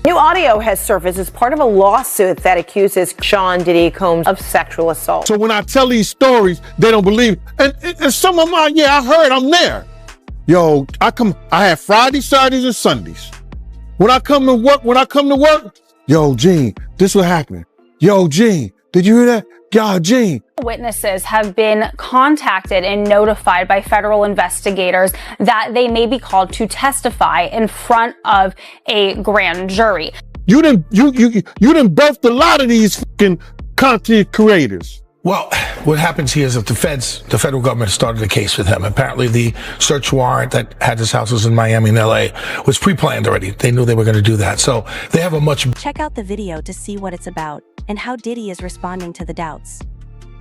New audio has surfaced as part of a lawsuit that accuses Sean Diddy Combs of sexual assault. So when I tell these stories, they don't believe. And some of them, I heard, I'm there. Yo, I have Fridays, Saturdays, and Sundays. When I come to work, yo, Gene, this what happened. Yo, Gene, did you hear that? Yo, Gene. Witnesses have been contacted and notified by federal investigators that they may be called to testify in front of a grand jury. You done birthed a lot of these fucking content creators. Well, what happens here is that the federal government started a case with him. Apparently the search warrant that had his houses in Miami and LA was pre-planned already. They knew they were going to do that. So they have a much... Check out the video to see what it's about and how Diddy is responding to the doubts.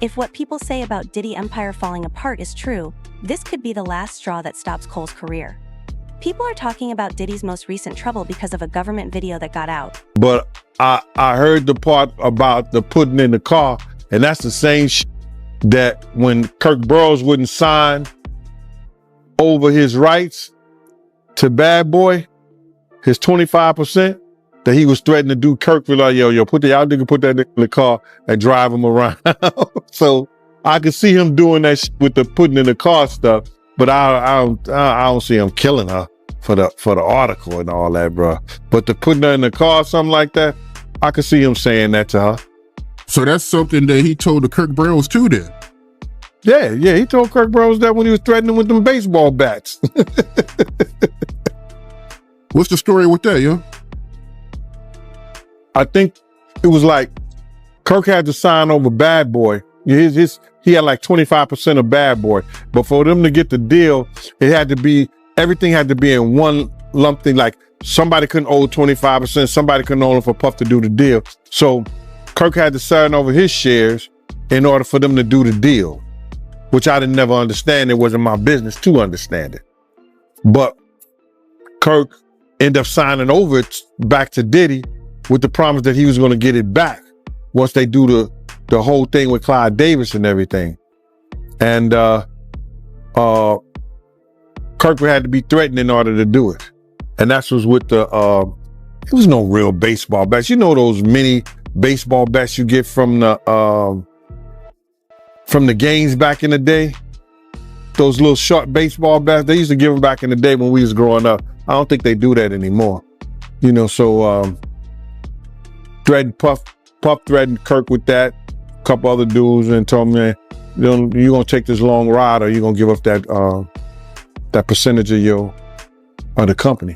If what people say about Diddy Empire falling apart is true, this could be the last straw that stops Cole's career. People are talking about Diddy's most recent trouble because of a government video that got out. But I heard the part about the putting in the car. And that's the same shit that when Kirk Burroughs wouldn't sign over his rights to Bad Boy, his 25%, that he was threatening to do Kirk for like, yo, y'all nigga put that in the car and drive him around. So I could see him doing that shit with the putting in the car stuff, but I don't see him killing her for the article and all that, bro. But the putting her in the car, something like that, I could see him saying that to her. So that's something that he told the Kirk Burroughs too then? Yeah, he told Kirk Burroughs that when he was threatening with them baseball bats. What's the story with that, yo? I think it was like Kirk had to sign over Bad Boy. He had like 25% of Bad Boy. But for them to get the deal, everything had to be in one lump thing. Like somebody couldn't owe 25%, somebody couldn't owe him for Puff to do the deal. So Kirk had to sign over his shares in order for them to do the deal, which I didn't never understand. It wasn't my business to understand it. But Kirk ended up signing over it back to Diddy with the promise that he was going to get it back once they do the whole thing with Clyde Davis and everything. And Kirk had to be threatened in order to do it. And that's was with it was no real baseball bats. You know those mini baseball bats you get from the games back in the day? Those little short baseball bats, they used to give them back in the day when we was growing up. I don't think they do that anymore. You know, so Puff threatened Kirk with that, a couple other dudes, and told me, man, you're gonna take this long ride or you're gonna give up that percentage of the company.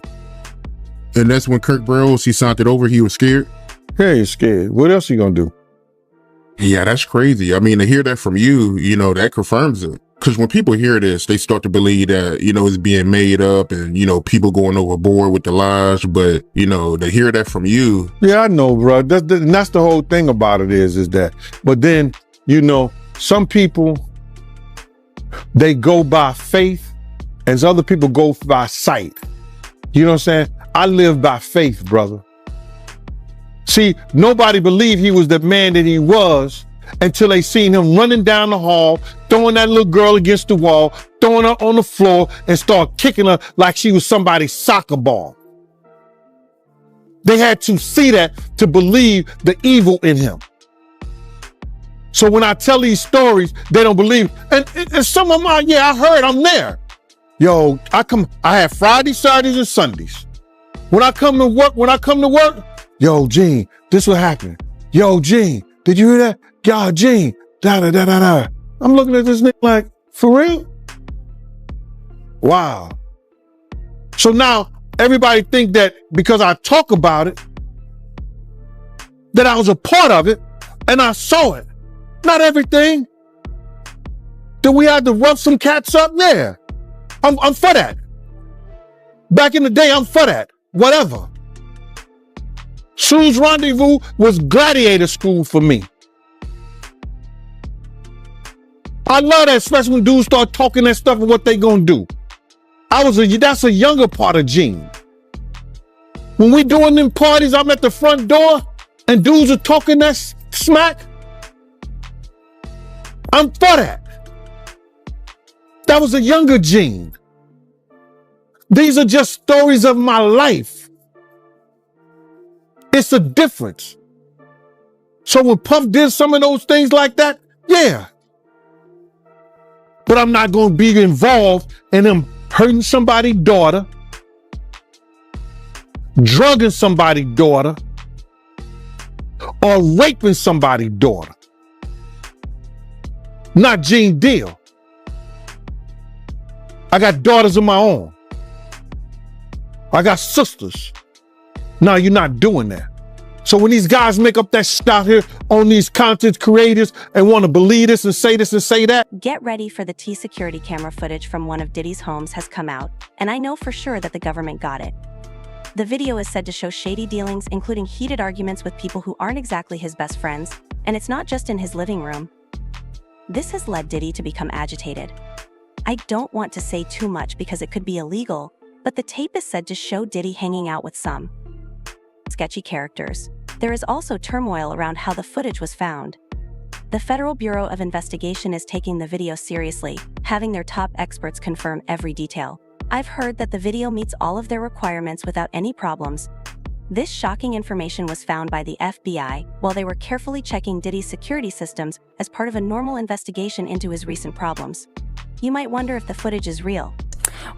And that's when Kirk Burroughs, he signed it over, he was scared? Yeah, he's scared. What else you gonna do? Yeah, that's crazy. I mean, to hear that from you, that confirms it. Because when people hear this, they start to believe that, it's being made up and, people going overboard with the lies. But, to hear that from you. Yeah, I know, bro. That's the whole thing about it is that. But then, some people, they go by faith and other people go by sight. You know what I'm saying? I live by faith, brother. See, nobody believed he was the man that he was until they seen him running down the hall, throwing that little girl against the wall, throwing her on the floor, and start kicking her like she was somebody's soccer ball. They had to see that to believe the evil in him. So when I tell these stories, they don't believe. And some of them, I heard, I'm there. Yo, I have Fridays, Saturdays, and Sundays. When I come to work, yo, Gene, this what happened. Yo, Gene, did you hear that? Yo, Gene, da-da-da-da-da. I'm looking at this nigga like, for real? Wow. So now everybody think that because I talk about it, that I was a part of it and I saw it. Not everything. Do we have to rough some cats up? Yeah. I'm for that. Back in the day, I'm for that. Whatever. Sue's Rendezvous was gladiator school for me. I love that, especially when dudes start talking that stuff and what they gonna do. That's a younger part of Gene. When we doing them parties, I'm at the front door and dudes are talking that smack. I'm for that. That was a younger Gene. These are just stories of my life. It's a difference. So when Puff did some of those things like that, yeah. But I'm not going to be involved in him hurting somebody's daughter, drugging somebody's daughter, or raping somebody's daughter. Not Gene Deal. I got daughters of my own. I got sisters. No, you're not doing that. So when these guys make up that shit out here on these content creators and want to believe this and say that. Get ready for the T security camera footage from one of Diddy's homes has come out, and I know for sure that the government got it. The video is said to show shady dealings, including heated arguments with people who aren't exactly his best friends, and it's not just in his living room. This has led Diddy to become agitated. I don't want to say too much because it could be illegal, but the tape is said to show Diddy hanging out with some sketchy characters. There is also turmoil around how the footage was found. The Federal Bureau of Investigation is taking the video seriously, having their top experts confirm every detail. I've heard that the video meets all of their requirements without any problems. This shocking information was found by the FBI while they were carefully checking Diddy's security systems as part of a normal investigation into his recent problems. You might wonder if the footage is real.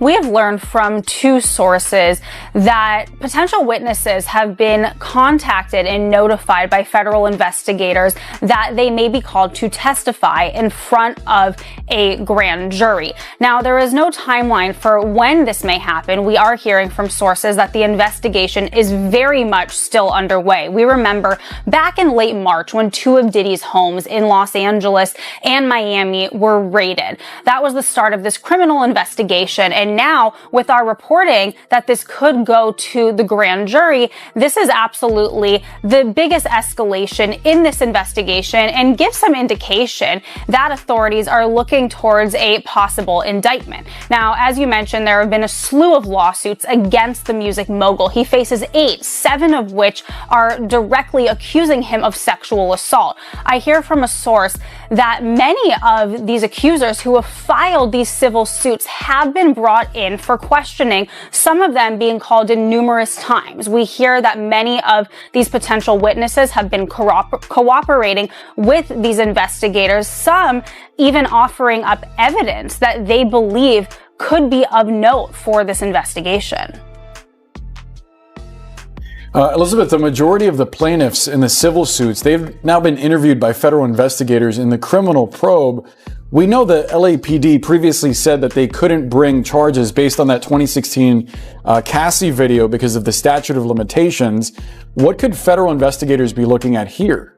We have learned from two sources that potential witnesses have been contacted and notified by federal investigators that they may be called to testify in front of a grand jury. Now, there is no timeline for when this may happen. We are hearing from sources that the investigation is very much still underway. We remember back in late March when two of Diddy's homes in Los Angeles and Miami were raided. That was the start of this criminal investigation. And now, with our reporting that this could go to the grand jury, this is absolutely the biggest escalation in this investigation and gives some indication that authorities are looking towards a possible indictment. Now, as you mentioned, there have been a slew of lawsuits against the music mogul. He faces 8, 7 of which are directly accusing him of sexual assault. I hear from a source that many of these accusers who have filed these civil suits have been brought in for questioning, some of them being called in numerous times. We hear that many of these potential witnesses have been cooperating with these investigators, some even offering up evidence that they believe could be of note for this investigation. Elizabeth, the majority of the plaintiffs in the civil suits, they've now been interviewed by federal investigators in the criminal probe. We know the LAPD previously said that they couldn't bring charges based on that 2016 Cassie video because of the statute of limitations. What could federal investigators be looking at here?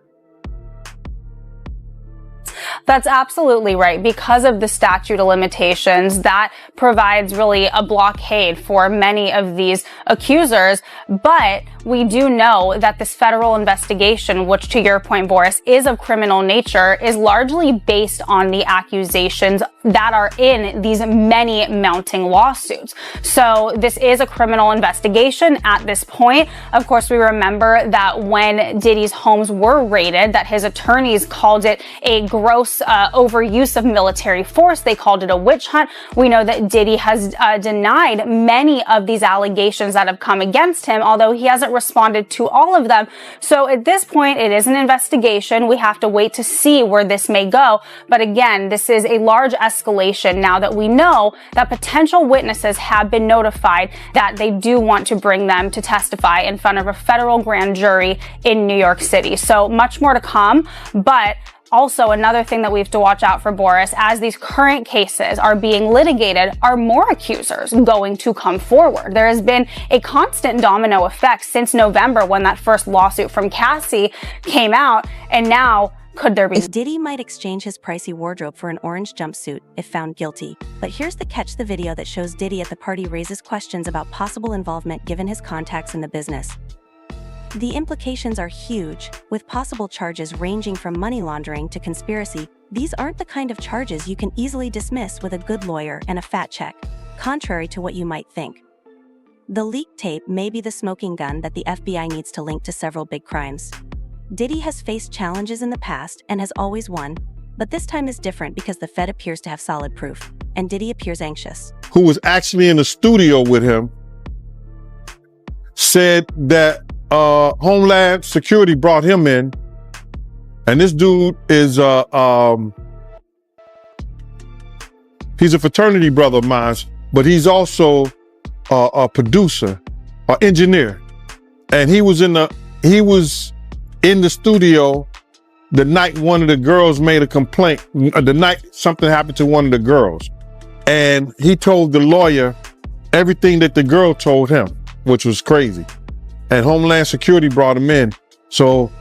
That's absolutely right. Because of the statute of limitations, that provides really a blockade for many of these accusers. But we do know that this federal investigation, which to your point, Boris, is of criminal nature, is largely based on the accusations that are in these many mounting lawsuits. So this is a criminal investigation at this point. Of course, we remember that when Diddy's homes were raided, that his attorneys called it a gross overuse of military force. They called it a witch hunt. We know that Diddy has denied many of these allegations that have come against him, although he hasn't responded to all of them. So at this point, it is an investigation. We have to wait to see where this may go. But again, this is a large escalation now that we know that potential witnesses have been notified that they do want to bring them to testify in front of a federal grand jury in New York City. So much more to come, but also, another thing that we have to watch out for, Boris, as these current cases are being litigated, are more accusers going to come forward? There has been a constant domino effect since November when that first lawsuit from Cassie came out, and now could there be? Diddy might exchange his pricey wardrobe for an orange jumpsuit if found guilty. But here's the catch: the video that shows Diddy at the party raises questions about possible involvement given his contacts in the business. The implications are huge, with possible charges ranging from money laundering to conspiracy. These aren't the kind of charges you can easily dismiss with a good lawyer and a fat check, contrary to what you might think. The leaked tape may be the smoking gun that the FBI needs to link to several big crimes. Diddy has faced challenges in the past and has always won, but this time is different because the Fed appears to have solid proof, and Diddy appears anxious. Who was actually in the studio with him said that Homeland Security brought him in, and this dude is he's a fraternity brother of mine, but he's also a producer, an engineer, and he was in the studio the night one of the girls made a complaint. The night something happened to one of the girls, and he told the lawyer everything that the girl told him, which was crazy. And Homeland Security brought him in. So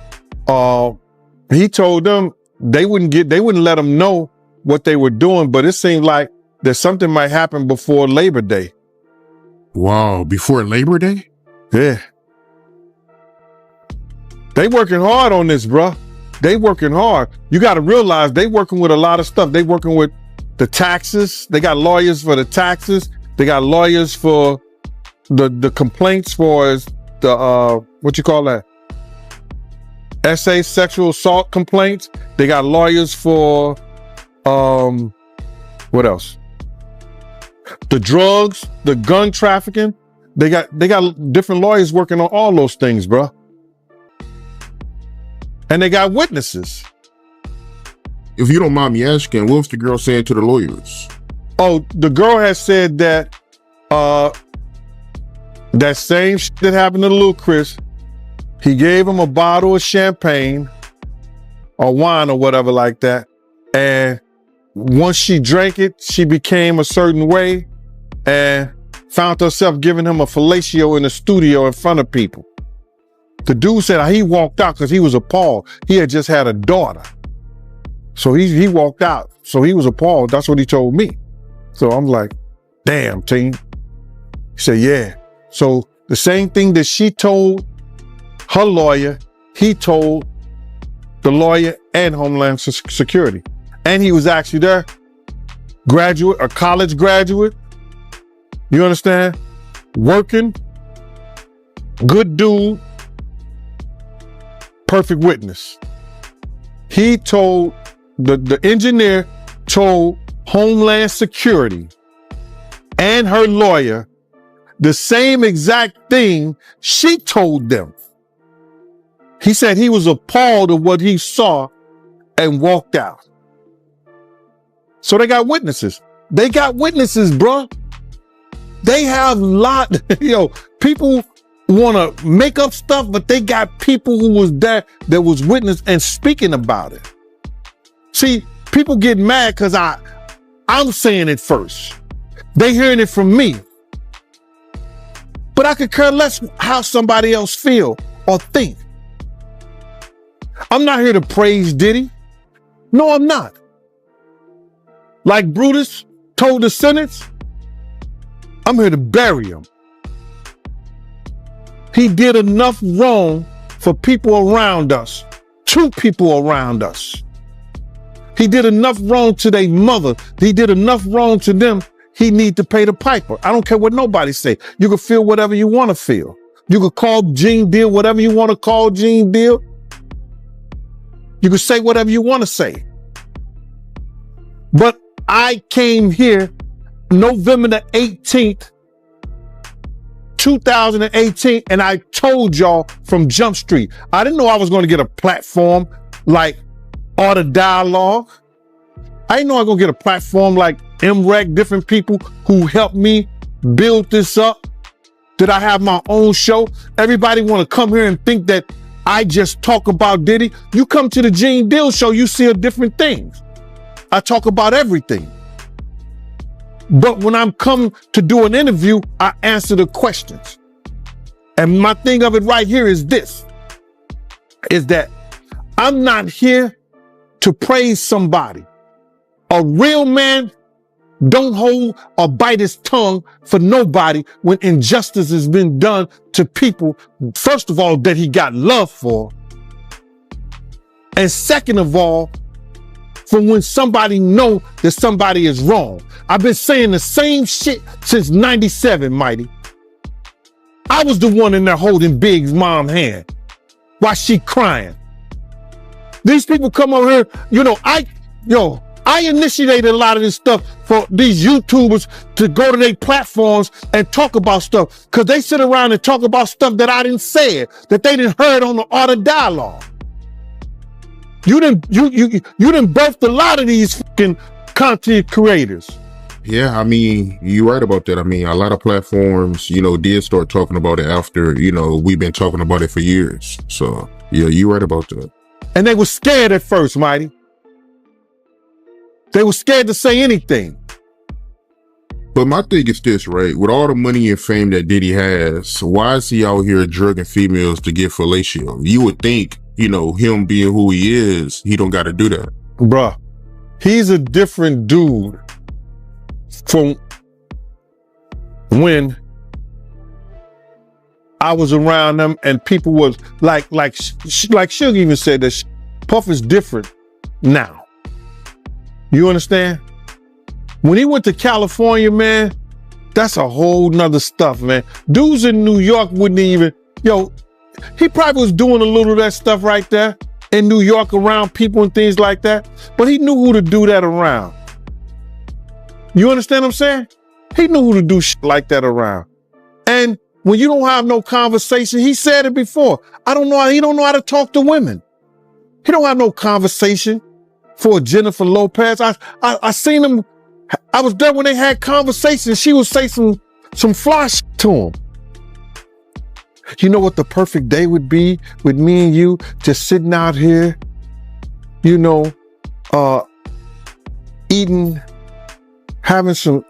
he told them they wouldn't let him know what they were doing, but it seemed like that something might happen before Labor Day. Wow, before Labor Day? Yeah. They working hard on this, bruh. They working hard. You got to realize they working with a lot of stuff. They working with the taxes. They got lawyers for the taxes. They got lawyers for the complaints for the what you call that? SA sexual assault complaints. They got lawyers for what else? The drugs, the gun trafficking. They got different lawyers working on all those things, bro. And they got witnesses. If you don't mind me asking, what was the girl saying to the lawyers? Oh, the girl has said that that same shit that happened to little Chris, he gave him a bottle of champagne or wine or whatever like that. And once she drank it, she became a certain way and found herself giving him a fellatio in the studio in front of people. The dude said he walked out because he was appalled. He had just had a daughter. So he walked out. So he was appalled. That's what he told me. So I'm like, damn, team. He said, yeah. So the same thing that she told her lawyer, he told the lawyer and Homeland Security. And he was actually there, a college graduate. You understand? Working, good dude, perfect witness. He told, the engineer told Homeland Security and her lawyer the same exact thing she told them. He said he was appalled at what he saw and walked out. So they got witnesses. They got witnesses, bruh. They have a lot, people want to make up stuff, but they got people who was there that was witness and speaking about it. See, people get mad because I'm saying it first. They hearing it from me. But I could care less how somebody else feel or think. I'm not here to praise Diddy. No, I'm not. Like Brutus told the sentence, I'm here to bury him. He did enough wrong for people around us, to people around us. He did enough wrong to their mother. He did enough wrong to them. He need to pay the piper. I don't care what nobody say. You can feel whatever you want to feel. You could call Gene Deal whatever you want to call Gene Deal. You can say whatever you want to say. But I came here November the 18th, 2018, and I told y'all from Jump Street, I didn't know I was going to get a platform like Art of Dialogue. I didn't know I was going to get a platform like MREC, different people who helped me build this up. Did I have my own show? Everybody want to come here and think that I just talk about Diddy. You come to the Gene Deal show, you see a different things. I talk about everything. But when I'm come to do an interview, I answer the questions. And my thing of it right here is this, is that I'm not here to praise somebody. A real man don't hold or bite his tongue for nobody when injustice has been done to people, first of all, that he got love for. And second of all, for when somebody know that somebody is wrong. I've been saying the same shit since 97, Mighty. I was the one in there holding Big's mom's hand while she crying. These people come over here, I I initiated a lot of this stuff for these YouTubers to go to their platforms and talk about stuff, because they sit around and talk about stuff that I didn't say, that they didn't heard on the Art of Dialogue. You didn't birthed a lot of these fucking content creators. Yeah, I mean, you're right about that. I mean, a lot of platforms, did start talking about it after, we've been talking about it for years. So, yeah, you're right about that. And they were scared at first, Mighty. They were scared to say anything. But my thing is this, right? With all the money and fame that Diddy has, why is he out here drugging females to get fellatio? You would think, him being who he is, he don't got to do that. Bruh, he's a different dude from when I was around them and people was like Suge even said that Puff is different now. You understand? When he went to California, man, that's a whole nother stuff, man. Dudes in New York wouldn't even, he probably was doing a little of that stuff right there in New York around people and things like that, but he knew who to do that around. You understand what I'm saying? He knew who to do shit like that around. And when you don't have no conversation, he said it before, he don't know how to talk to women. He don't have no conversation for Jennifer Lopez. I seen him, I was there when they had conversations. She would say some fly shit to him. You know what the perfect day would be with me and you just sitting out here, eating,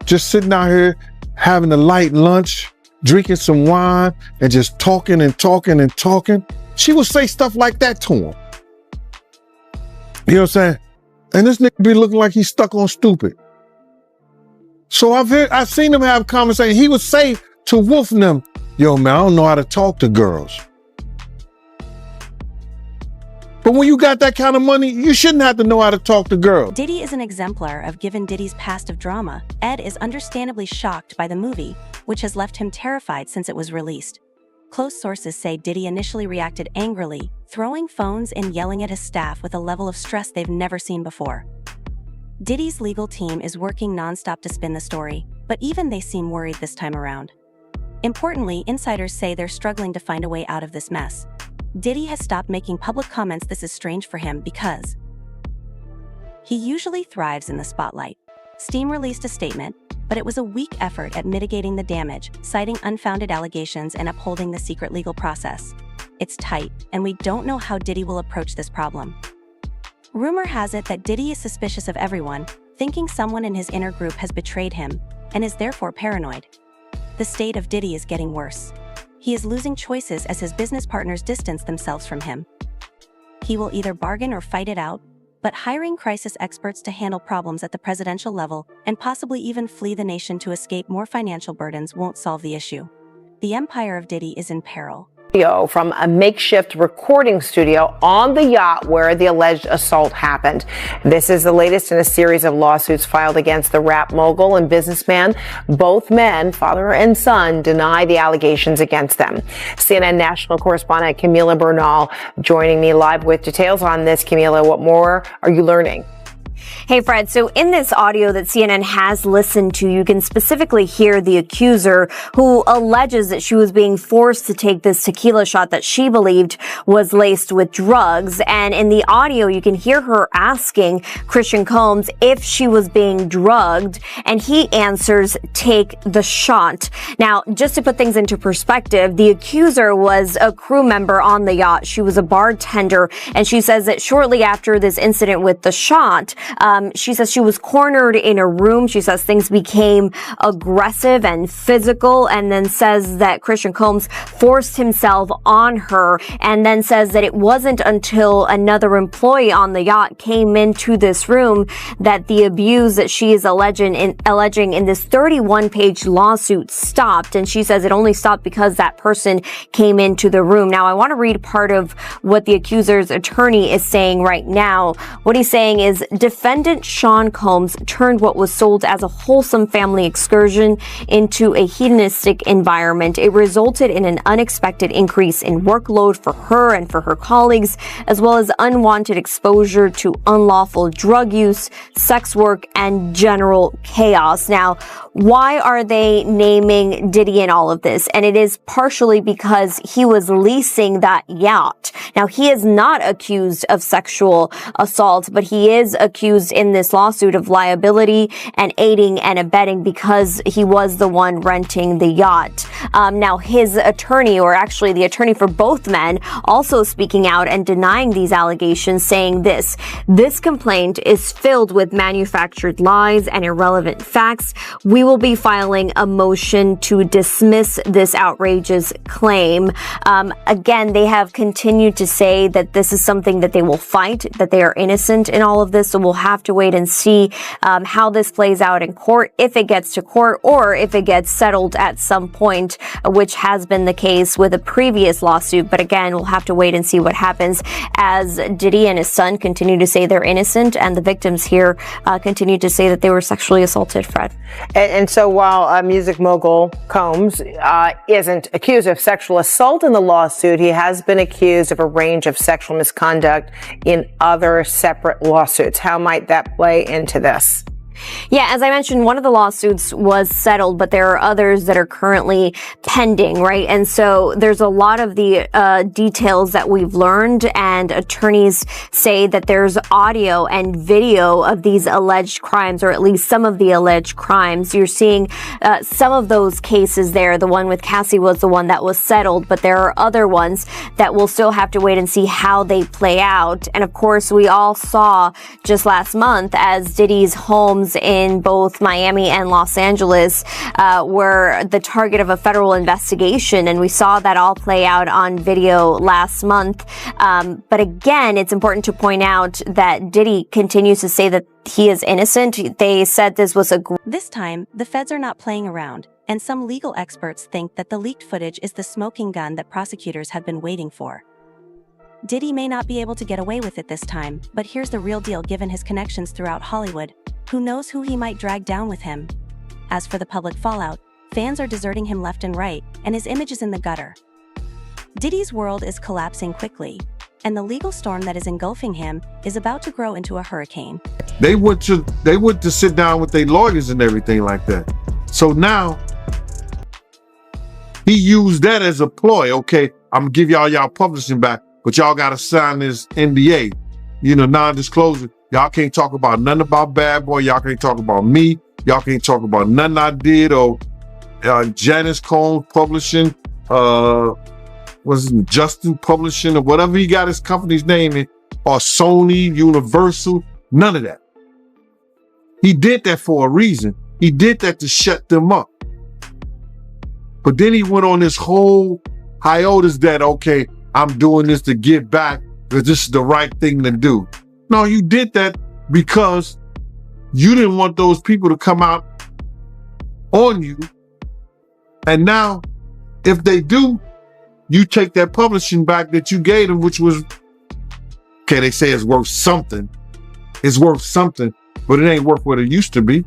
just sitting out here, having a light lunch, drinking some wine, and just talking and talking and talking. She would say stuff like that to him. You know what I'm saying? And this nigga be looking like he's stuck on stupid. So I've seen him have conversations. He would say to Wolf and them, yo, man, I don't know how to talk to girls. But when you got that kind of money, you shouldn't have to know how to talk to girls. Diddy is an exemplar of given Diddy's past of drama. Ed is understandably shocked by the movie, which has left him terrified since it was released. Close sources say Diddy initially reacted angrily, throwing phones and yelling at his staff with a level of stress they've never seen before. Diddy's legal team is working nonstop to spin the story, but even they seem worried this time around. Importantly, insiders say they're struggling to find a way out of this mess. Diddy has stopped making public comments. This is strange for him because he usually thrives in the spotlight. Steam released a statement, but it was a weak effort at mitigating the damage, citing unfounded allegations and upholding the secret legal process. It's tight, and we don't know how Diddy will approach this problem. Rumor has it that Diddy is suspicious of everyone, thinking someone in his inner group has betrayed him, and is therefore paranoid. The state of Diddy is getting worse. He is losing choices as his business partners distance themselves from him. He will either bargain or fight it out, but hiring crisis experts to handle problems at the presidential level and possibly even flee the nation to escape more financial burdens won't solve the issue. The empire of Diddy is in peril. From a makeshift recording studio on the yacht where the alleged assault happened. This is the latest in a series of lawsuits filed against the rap mogul and businessman. Both men, father and son, deny the allegations against them. CNN national correspondent Camila Bernal joining me live with details on this. Camila, what more are you learning? Hey, Fred. So in this audio that CNN has listened to, you can specifically hear the accuser who alleges that she was being forced to take this tequila shot that she believed was laced with drugs. And in the audio, you can hear her asking Christian Combs if she was being drugged. And he answers, take the shot. Now, just to put things into perspective, the accuser was a crew member on the yacht. She was a bartender. And she says that shortly after this incident with the shot, she says she was cornered in a room. She says things became aggressive and physical, and then says that Christian Combs forced himself on her, and then says that it wasn't until another employee on the yacht came into this room that the abuse that she is alleging in this 31-page lawsuit stopped. And she says it only stopped because that person came into the room. Now, I want to read part of what the accuser's attorney is saying right now. What he's saying is, defense defendant Sean Combs turned what was sold as a wholesome family excursion into a hedonistic environment. It resulted in an unexpected increase in workload for her and for her colleagues, as well as unwanted exposure to unlawful drug use, sex work, and general chaos. Now, why are they naming Diddy in all of this? And it is partially because he was leasing that yacht. Now, he is not accused of sexual assault, but he is accused in this lawsuit of liability and aiding and abetting because he was the one renting the yacht. Now, his attorney, or actually the attorney for both men, also speaking out and denying these allegations, saying this complaint is filled with manufactured lies and irrelevant facts. We will be filing a motion to dismiss this outrageous claim. Again, they have continued to say that this is something that they will fight, that they are innocent in all of this. So we'll have to wait and see how this plays out in court, if it gets to court or if it gets settled at some point, which has been the case with a previous lawsuit. But again, we'll have to wait and see what happens as Diddy and his son continue to say they're innocent and the victims here continue to say that they were sexually assaulted, Fred. And so while music mogul Combs isn't accused of sexual assault in the lawsuit, he has been accused of a range of sexual misconduct in other separate lawsuits. How might that play into this? Yeah, as I mentioned, one of the lawsuits was settled, but there are others that are currently pending, right? And so there's a lot of the details that we've learned, and attorneys say that there's audio and video of these alleged crimes, or at least some of the alleged crimes. You're seeing some of those cases there. The one with Cassie was the one that was settled, but there are other ones that we'll still have to wait and see how they play out. And of course, we all saw just last month as Diddy's homes in both Miami and Los Angeles were the target of a federal investigation, and we saw that all play out on video last month. But again, it's important to point out that Diddy continues to say that he is innocent. They said this was This time, the feds are not playing around, and some legal experts think that the leaked footage is the smoking gun that prosecutors have been waiting for. Diddy may not be able to get away with it this time, but here's the real deal given his connections throughout Hollywood. Who knows who he might drag down with him? As for the public fallout, fans are deserting him left and right, and his image is in the gutter. Diddy's world is collapsing quickly, and the legal storm that is engulfing him is about to grow into a hurricane. They went to sit down with their lawyers and everything like that. So now he used that as a ploy. Okay, I'm gonna give y'all publishing back, but y'all gotta sign this NDA, non-disclosure. Y'all can't talk about nothing about Bad Boy. Y'all can't talk about me. Y'all can't talk about nothing I did, or Janice Combs Publishing, Justin Publishing, or whatever he got his company's name in, or Sony, Universal, none of that. He did that for a reason. He did that to shut them up. But then he went on this whole hiatus that, okay, I'm doing this to give back because this is the right thing to do. No, you did that because you didn't want those people to come out on you. And now, if they do, you take that publishing back that you gave them, which was, okay, they say it's worth something. It's worth something, but it ain't worth what it used to be.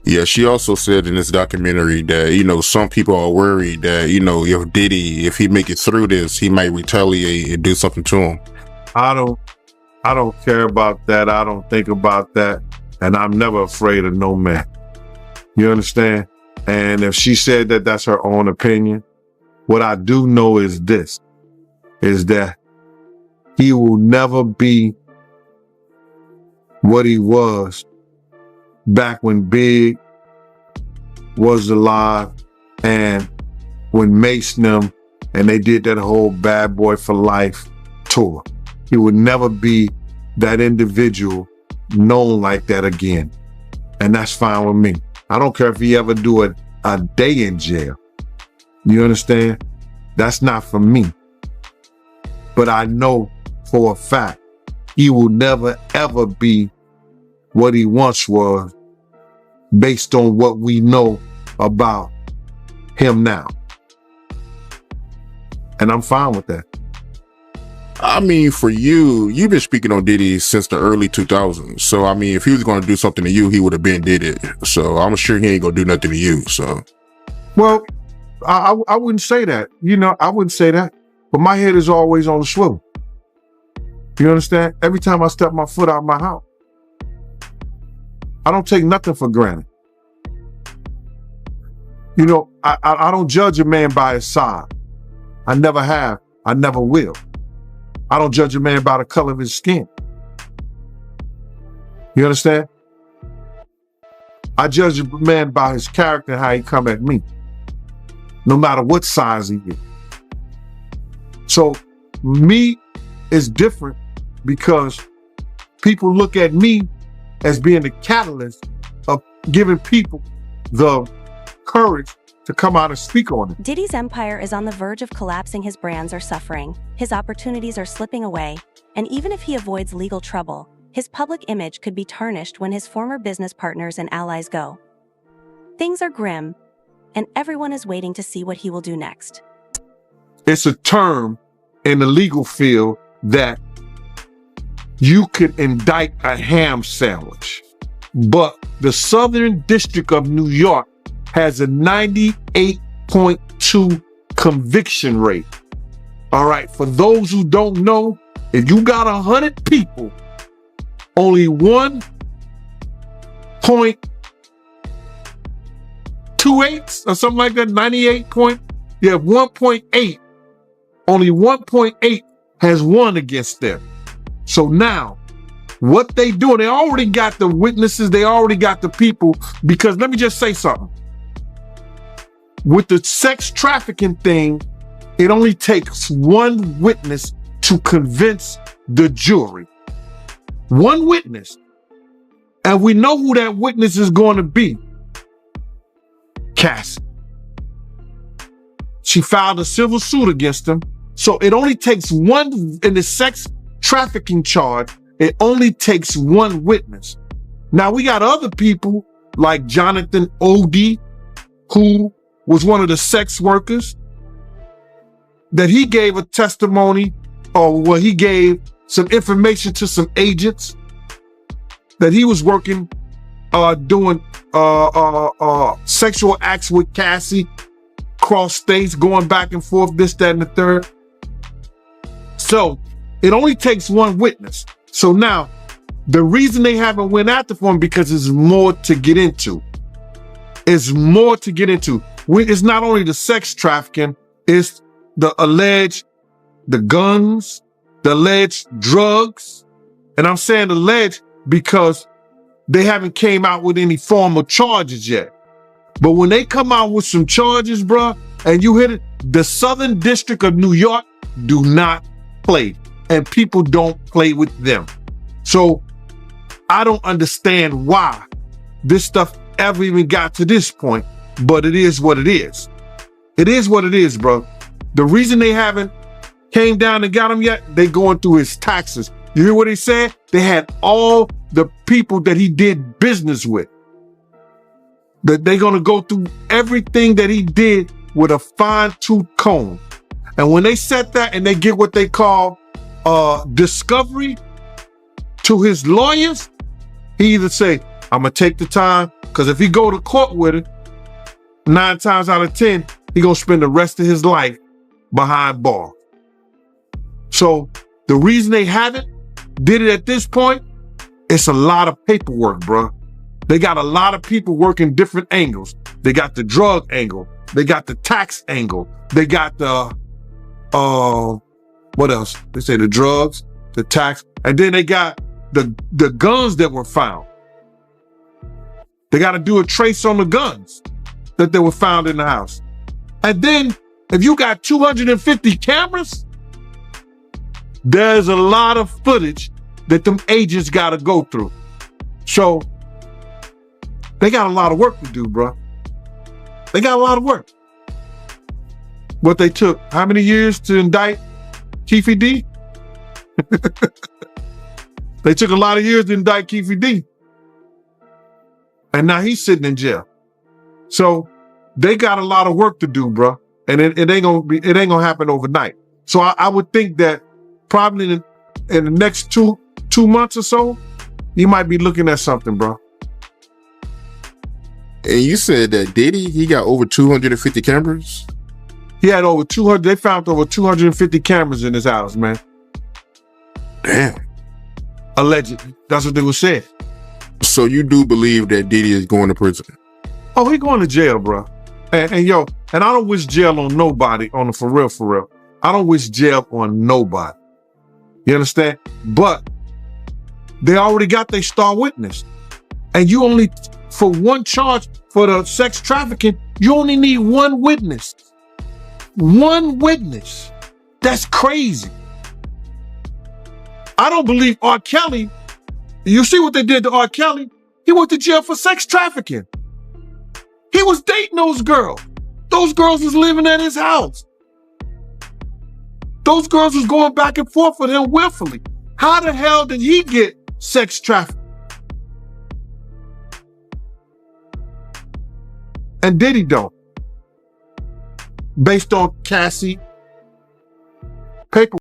Yeah, she also said in this documentary that, some people are worried that, if Diddy, if he make it through this, he might retaliate and do something to him. I don't care about that. I don't think about that. And I'm never afraid of no man. You understand? And if she said that that's her own opinion, what I do know is this, is that he will never be what he was back when Big was alive and when Mace and them, and they did that whole Bad Boy for Life tour. He would never be that individual known like that again. And that's fine with me. I don't care if he ever do a day in jail. You understand? That's not for me. But I know for a fact he will never ever be what he once was based on what we know about him now. And I'm fine with that. I mean, for you, you've been speaking on Diddy since the early 2000s. So, I mean, if he was going to do something to you, he would have been did it. So I'm sure he ain't going to do nothing to you. So, Well, I wouldn't say that. You know, I wouldn't say that. But my head is always on the swivel. You understand? Every time I step my foot out of my house, I don't take nothing for granted. You know, I don't judge a man by his side. I never have. I never will. I don't judge a man by the color of his skin. You understand? I judge a man by his character and how he come at me, no matter what size he is. So me is different because people look at me as being the catalyst of giving people the courage to come out and speak on it. Diddy's empire is on the verge of collapsing. His brands are suffering, his opportunities are slipping away, and even if he avoids legal trouble, his public image could be tarnished when his former business partners and allies go. Things are grim, and everyone is waiting to see what he will do next. It's a term in the legal field that you could indict a ham sandwich, but the Southern District of New York has a 98.2 conviction rate. All right, for those who don't know, if you got 100 people, only 1.28 or something like that, 1.8, only 1.8 has won against them. So now, what they do, they already got the witnesses, they already got the people, because let me just say something. With the sex trafficking thing, it only takes one witness to convince the jury. One witness. And we know who that witness is going to be. Cassie. She filed a civil suit against him. So it only takes one, in the sex trafficking charge, it only takes one witness. Now we got other people like Jonathan Odie, who was one of the sex workers, that he gave a testimony, or well, he gave some information to some agents that he was working, doing sexual acts with Cassie, cross states, going back and forth, this, that, and the third. So it only takes one witness. So now, the reason they haven't went after for him, because there's more to get into. It's more to get into. It's not only the sex trafficking, it's the guns, the alleged drugs. And I'm saying alleged because they haven't came out with any formal charges yet. But when they come out with some charges, bruh, and you hit it, the Southern District of New York do not play. And people don't play with them. So I don't understand why this stuff ever even got to this point. But it is what it is. It is what it is, bro. The reason they haven't came down and got him yet, they going through his taxes. You hear what he said? They had all the people that he did business with. That they're going to go through everything that he did with a fine-tooth comb. And when they set that and they get what they call discovery to his lawyers, he either say, I'm going to take the time, because if he go to court with it, 9 times out of 10, he gonna spend the rest of his life behind bars. So the reason they haven't did it at this point, it's a lot of paperwork, bro. They got a lot of people working different angles. They got the drug angle. They got the tax angle. They got the, what else? They say the drugs, the tax, and then they got the guns that were found. They got to do a trace on the guns that they were found in the house. And then if you got 250 cameras, there's a lot of footage that them agents got to go through. So they got a lot of work to do, bro. They got a lot of work. What they took, how many years to indict Keefe D? They took a lot of years to indict Keefe D. And now he's sitting in jail. So they got a lot of work to do, bro. And it ain't gonna happen overnight. So I would think that probably in the next two months or so, you might be looking at something, bro. And you said that Diddy, he got over 250 cameras? He had over 200, they found over 250 cameras in his house, man. Damn. Allegedly. That's what they were saying. So you do believe that Diddy is going to prison? Oh, he going to jail, bro. And I don't wish jail on nobody, for real. I don't wish jail on nobody. You understand? But they already got their star witness. And you only, for one charge for the sex trafficking, you only need one witness. One witness. That's crazy. I don't believe R. Kelly. You see what they did to R. Kelly? He went to jail for sex trafficking. He was dating those girls. Those girls was living at his house. Those girls was going back and forth with him willfully. How the hell did he get sex trafficked? And Diddy don't. Based on Cassie paper.